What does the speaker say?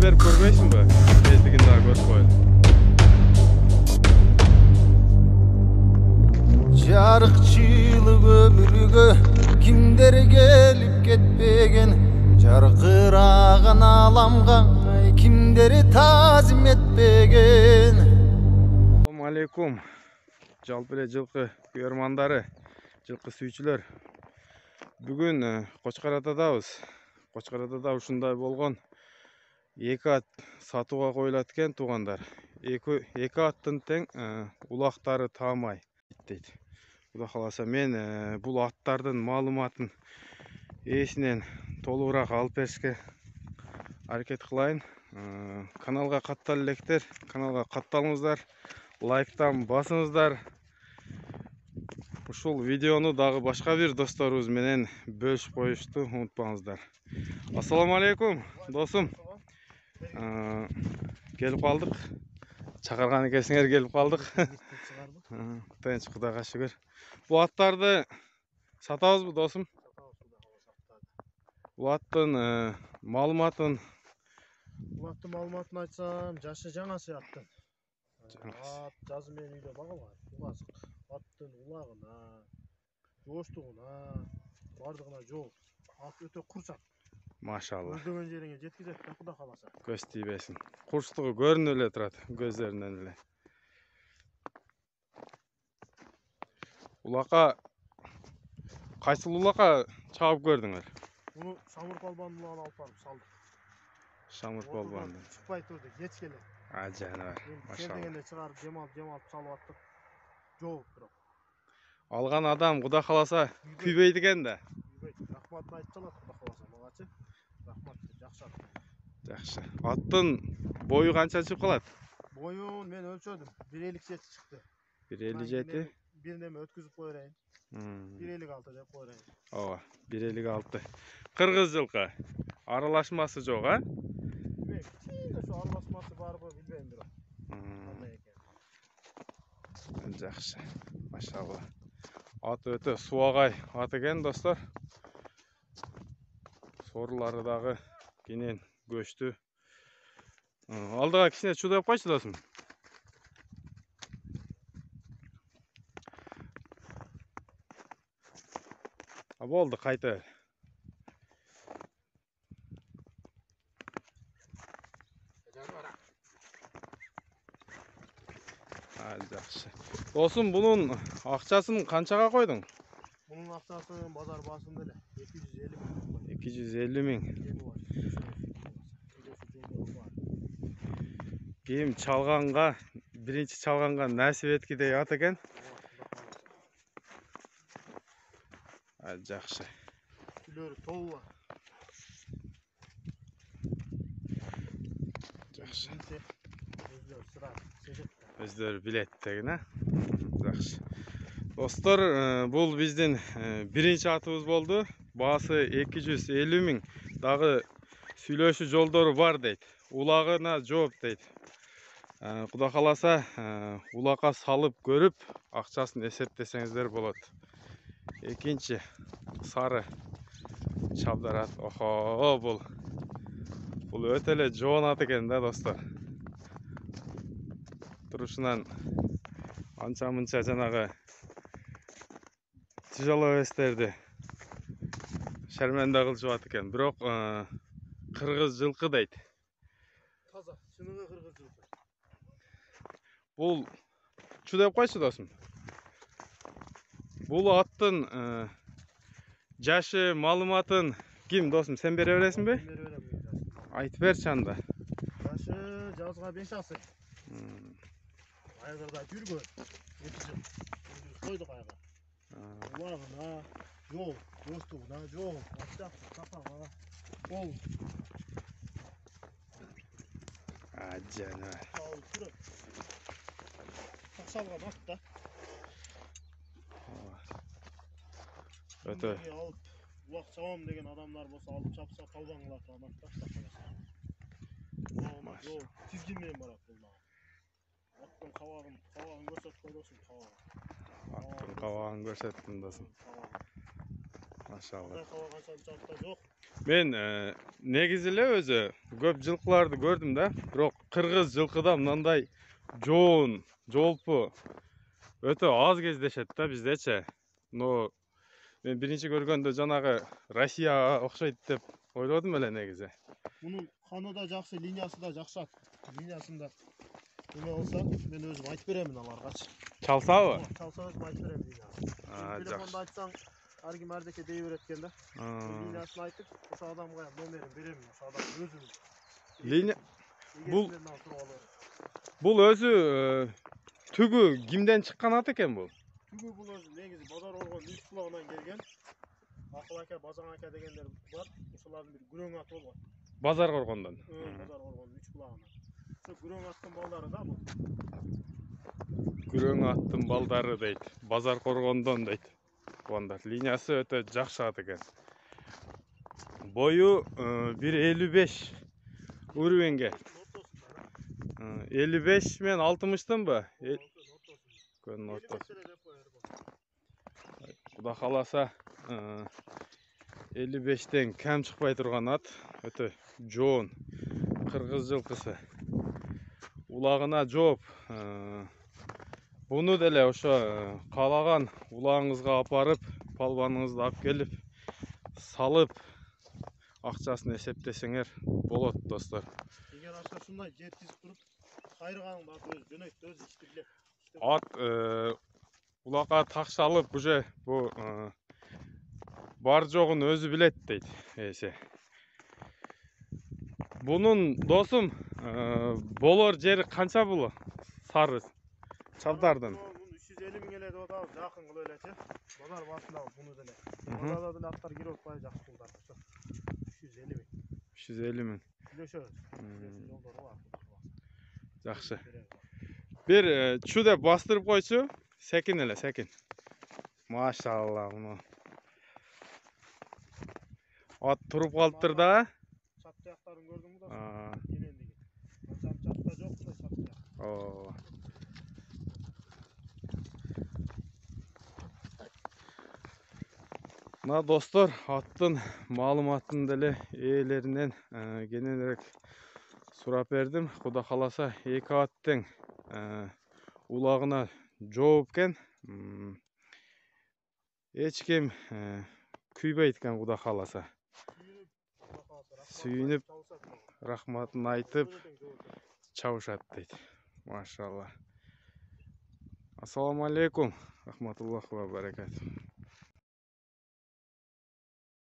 berip görmeysinbi? Tezligini daha görüp koyalım. Jarıkçılık ömrüge kimder gelip ketpegen, jarkıragan alamga kimderi tazim etpegen. Assalamu alaikum. Жалпы жылқы көрмандары, жылқы сүйчүлөр. Бүгүн Кочкаратадабыз. Кочкаратада ушундай болгон эки ат сатууга коюлат экен, туугандар. Эки аттын тең улактары таамай дейт. Кудай кааласа мен бул аттардын маалыматын ээсинен толугураак алып беришке аракет кылайын. Каналга каттал электер, каналга катталыңыздар, лайктан басыңыздар. Ушул видеону дагы башка бир досторубуз менен бөлүшүп коюшту унутпаңыздар. Ассаламу алейкум, досум. Келип калдык. Чакырган экенсиңер, келип калдык. Тынч, Кудайга шүгүр. Бул аттарды сатабызбы, досум? Бул аттын маалыматын айтсам, жашы жаңа сыяктын. Ат жазы менен үйдө багалган. Аттын улагына, жооштугуна, бардыгына жол. Ат өтө курчак. Машалла. Көздөгөн жериңе жеткизет да, Кудай кааласа. Көз тийбесин. Курчтугу көрүнүп эле турат көздөрүнөн эле. Улакка кайсыл улакка чабып көрдүңөр? Буну Самыр Балбандын улагына алып барып салдык. Самыр Балбанды. Чыкпай турду, кеч келет. Жаныбар. Машалла. Дегенде чыгарып жем алып салып аттык. Жок бирок. Алган адам Кудай кааласа күйбөйт экен да. Рахматын айтып салат, Кудай кааласа магачы. Рахмат, жакшы ат. Жакшы. Аттын бою канча чыгып калат? Боюн мен өлчөдүм. 1.57 чыкты. 1.57. Бир неме өткүзүп кой берейин. 1.56 деп кой берейин. Ооба, 1.56. Кыргыз жылкы. Аралашмасы жок, а? Билбейм. Ошо аралашмасы барбы билбейм бирок. Кандай экен. Жакшы. Машалла. Ат өтө суагай ат экен, достор. Сорулары дагы кенен көчтү. Алдыга кичине чудап койчу, досум. Болду, кайта. Жакшы. Досум, бунун акчасын канчага койдуң? Bunun akçası bazar basında ele 250 bin. 250 ming. Кийим чалганга, биринчи чалганга насип эткидей ат экен. Жакшы. Түлөрү толула. Жакшы. Өздөрү сыра сезет. Өздөрү билет деген, а? Жакшы. Достор, бул биздин биринчи атыбыз болду. Баасы 250 миң. Дагы сүйлөшүү жолдору бар дейт. Улагына жооп дейт. Кудай кааласа, улакка салып көрүп, акчасын эсептесеңиздер болот. Экинчи сары чабдар ат. Охо, бул өтө эле жоон ат экен да, достор. Турушунан анча-мынча жанагы тяжеловестерди шарменде кылышып ат экен. Бирок кыргыз жылкы дейт. Таза, чыныгы кыргыз жылкы. Бул чу деп койчу, досум. Бул аттын жашы, маалыматын ким, досум, сен бере бересиңби? Мен бере берем. Айтып берчи анда. Жашы жазга 5 асыр. Айгырда жүргөн. 2 жыл. Койдук айга. Улагына, жол, достугуна, жол, ачак, сапага, кол. Жаныбар. Ал турат. Таксалга бас да. Өтө. Алып улак чабам деген адамдар болсо алып чапса калбаңлар анан таштакаласа. Жол, тизгин менен барат бул дагы. Аттын кабагын көрсөт койдосуң, кабагын. Аттын кабагын көрсөттүм, досум. Машалла. Андай хава канчалык да жок. Мен негизи эле өзү көп жылкыларды көрдүм да, бирок кыргыз жылкыда мындай жоон, жолпу өтө аз кездешет да биздечи. Но мен биринчи көргөндө жанагы Россияга окшойт деп ойлодум эле негизи. Bunun kanı da жақсы, liniyası da жақсы. Liniyasında ne olsa ben özüm ayıp veremin alargaç. Çalsabı? Çalsa özüm ayıp veremin liniyası. Telefonda açsan her gün merdeke deyiveretkende liniyasını aytıp o adamga nomerin veremin, o adam özüm. Linya Bul- Egesinden altır olur. Бул өзү түгү кимден чыккан ат экен бул? Tügü bu özüm negizi bazar olgan üç kulağından gelgen. Akıl aka, bazan aka degenler var. Osaların bir gürön atı olgan. Базар коргондон. Bazar olgan üç kulağından. Şu gürön attın balları da bu. Күрөң аттын балдары дейт. Базар коргондон дейт. Куандар. Линиясы өтө жакшы ат экен. Бою 1.55 уровенге. 55 мен 60'тынбы? Көнün ортасы. Куда каласа 55'ten кем чыкпай турган ат. Өтө жоон. Кыргыз жылкысы. Улагына жооп. Буну деле ошо каалаган улаңызга апарып, палбаныңызды алып келип, салып, акчасын эсептесеңер болот, достор. Егер аша шундай жеткизип туруп, кайрыганыңда ат өзү жөнөйт, өзү ишти билет. Ат улакка такшалып уже бу бар жогун өзү билет дейт эсе. Бунун досум болор жери канча бул? Сары Чавдардын. 350 миң эле деп атабыз, жакын кылып элечи. Базар башында буну деле. Базарда деле аттар кирип атпай жакшы пулдар. 350 миң. 350 миң. Сүйлөшөбүз. Жолдору бар. Жакшы. Бир чу деп бастырып койчу. Секин эле, секин. Машалла, муну. Ат туруп калыптыр да. Чат таяктарын көрдүңбү да? Кенендиги. Чат чатта жок, чат таяк. О. Мына достор, аттын маалыматын деле ээлеринен кененирээк сурап бердим. Куда каласа эки ат тең улагына жооп экен. Эч ким күйбөйт экен, куда каласа. Сүйүнүп, рахматын айтып чабышат дейт. Машалла. Ассаламу алейкум. Рахматуллахи ва баракатух.